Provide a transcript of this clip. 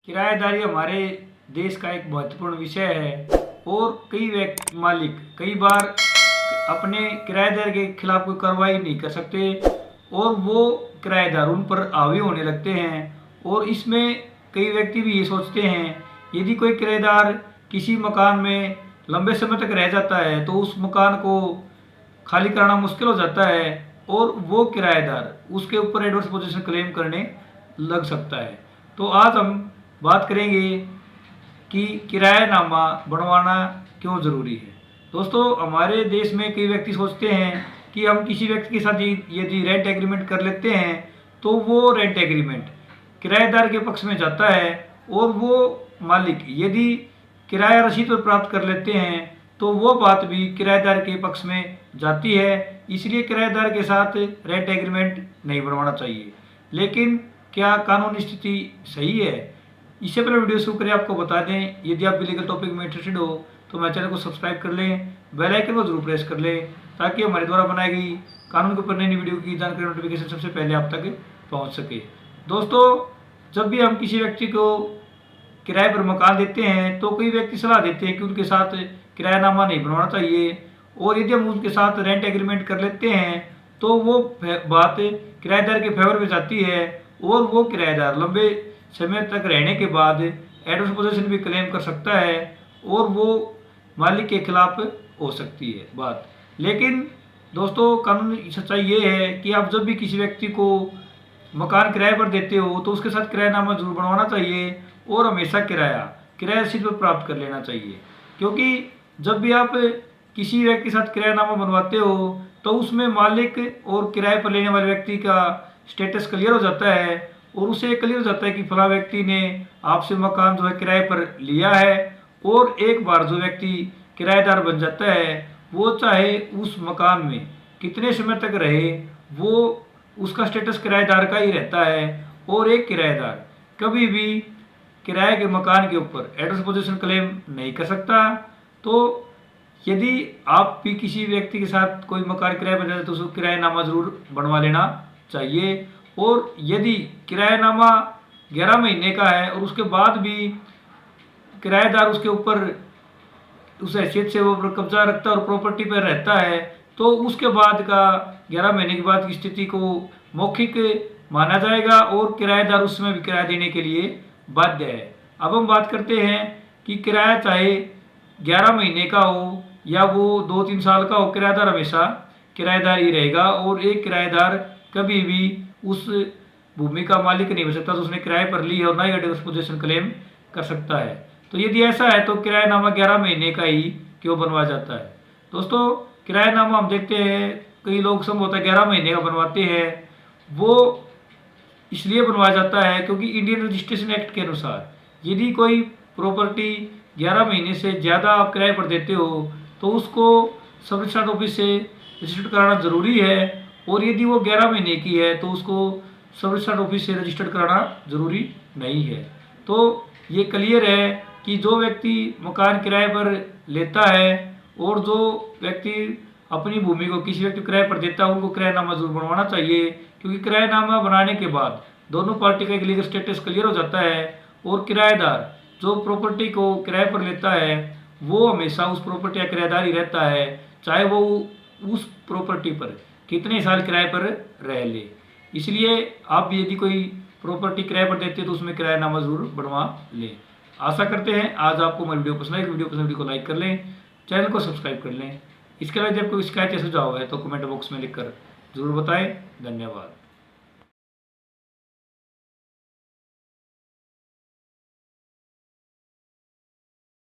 किराएदारी हमारे देश का एक महत्वपूर्ण विषय है और कई मालिक कई बार अपने किराएदार के खिलाफ कोई कार्रवाई नहीं कर सकते और वो किराएदार उन पर हावी होने लगते हैं। और इसमें कई व्यक्ति भी ये सोचते हैं यदि कोई किराएदार किसी मकान में लंबे समय तक रह जाता है तो उस मकान को खाली कराना मुश्किल हो जाता है और वो किराएदार उसके ऊपर एडवर्स पोजीशन क्लेम करने लग सकता है। तो आज हम बात करेंगे कि किरायानामा बनवाना क्यों ज़रूरी है। दोस्तों, हमारे देश में कई व्यक्ति सोचते हैं कि हम किसी व्यक्ति के साथ यदि रेंट एग्रीमेंट कर लेते हैं तो वो रेंट एग्रीमेंट किराएदार के पक्ष में जाता है और वो मालिक यदि किराया रसीद पर प्राप्त कर लेते हैं तो वो बात भी किराएदार के पक्ष में जाती है। इसलिए किराएदार के साथ रेंट एग्रीमेंट नहीं बनवाना चाहिए। लेकिन क्या कानूनी स्थिति सही है? इससे पहले वीडियो शुरू करें आपको बता दें, यदि आप भी लीगल टॉपिक में इंटरेस्टेड हो तो मेरे चैनल को सब्सक्राइब कर लें, बेल आइकन को जरूर प्रेस कर लें ताकि हमारे द्वारा बनाई गई कानून के ऊपर नई वीडियो की जानकारी नोटिफिकेशन सबसे पहले आप तक पहुंच सके। दोस्तों, जब भी हम किसी व्यक्ति को किराए पर मकान देते हैं तो कई व्यक्ति सलाह देते हैं कि उनके साथ किरायानामा नहीं बनवाना चाहिए और यदि हम उनके साथ रेंट एग्रीमेंट कर लेते हैं तो वो बात किराएदार के फेवर में जाती है और वो किराएदार लंबे समय तक रहने के बाद एडवर्स पोजीशन भी क्लेम कर सकता है और वो मालिक के खिलाफ हो सकती है बात। लेकिन दोस्तों, कानूनी सच्चाई ये है कि आप जब भी किसी व्यक्ति को मकान किराए पर देते हो तो उसके साथ किरायानामा जरूर बनवाना चाहिए और हमेशा किराया रसीद पर प्राप्त कर लेना चाहिए। क्योंकि जब भी आप किसी व्यक्ति के साथ किरायानामा बनवाते हो तो उसमें मालिक और किराए पर लेने वाले व्यक्ति का स्टेटस क्लियर हो जाता है और उसे क्लियर हो जाता है कि फला व्यक्ति ने आपसे मकान जो है किराए पर लिया है। और एक बार जो व्यक्ति किराएदार बन जाता है वो चाहे उस मकान में कितने समय तक रहे वो उसका स्टेटस किराएदार का ही रहता है और एक किराएदार कभी भी किराए के मकान के ऊपर एडवर्स पोजीशन क्लेम नहीं कर सकता। तो यदि आप भी किसी व्यक्ति के साथ कोई मकान किराए पर जाए तो उसको किरायानामा जरूर बनवा लेना चाहिए। और यदि किरायानामा 11 महीने का है और उसके बाद भी किराएदार उसके ऊपर उस हैसियत से वो कब्जा रखता है और प्रॉपर्टी पर रहता है तो उसके बाद का 11 महीने के बाद की स्थिति को मौखिक माना जाएगा और किराएदार उस समय भी किराया देने के लिए बाध्य है। अब हम बात करते हैं कि किराया चाहे 11 महीने का हो या वो 2-3 साल का हो, किराएदार हमेशा किराएदार ही रहेगा और एक किराएदार कभी भी उस भूमि का मालिक नहीं हो सकता तो उसने किराए पर ली है और ना ही एडवर्स पोजीशन क्लेम कर सकता है। तो यदि ऐसा है तो किरायानामा 11 महीने का ही क्यों बनवाया जाता है? दोस्तों, किरायानामा हम देखते हैं कई लोग संभवतः 11 महीने का बनवाते हैं। वो इसलिए बनवाया जाता है क्योंकि इंडियन रजिस्ट्रेशन एक्ट के अनुसार यदि कोई प्रॉपर्टी 11 महीने से ज़्यादा आप किराए पर देते हो तो उसको सब रजिस्ट्रार ऑफिस से रजिस्टर्ड कराना ज़रूरी है और यदि वो 11 महीने की है तो उसको सब रजिस्ट्रार ऑफिस से रजिस्टर्ड कराना ज़रूरी नहीं है। तो ये क्लियर है कि जो व्यक्ति मकान किराए पर लेता है और जो व्यक्ति अपनी भूमि को किसी व्यक्ति किराए पर देता है उनको किरायानामा जरूर बनवाना चाहिए। क्योंकि किरायानामा बनाने के बाद दोनों पार्टी का एक लीगल स्टेटस क्लियर हो जाता है और किराएदार जो प्रॉपर्टी को किराए पर लेता है वो हमेशा उस प्रॉपर्टी का किराएदार ही रहता है, चाहे वो उस प्रॉपर्टी पर कितने साल किराए पर रह ले। इसलिए आप भी यदि कोई प्रॉपर्टी किराए पर देते हैं तो उसमें किरायानामा जरूर बनवा लें। आशा करते हैं आज आपको हमारी वीडियो पसंद आएगी। वीडियो को लाइक कर लें, चैनल को सब्सक्राइब कर लें। इसके अलावा जब कोई शिकायत या सुझाव है तो कमेंट बॉक्स में लिखकर जरूर बताएं। धन्यवाद।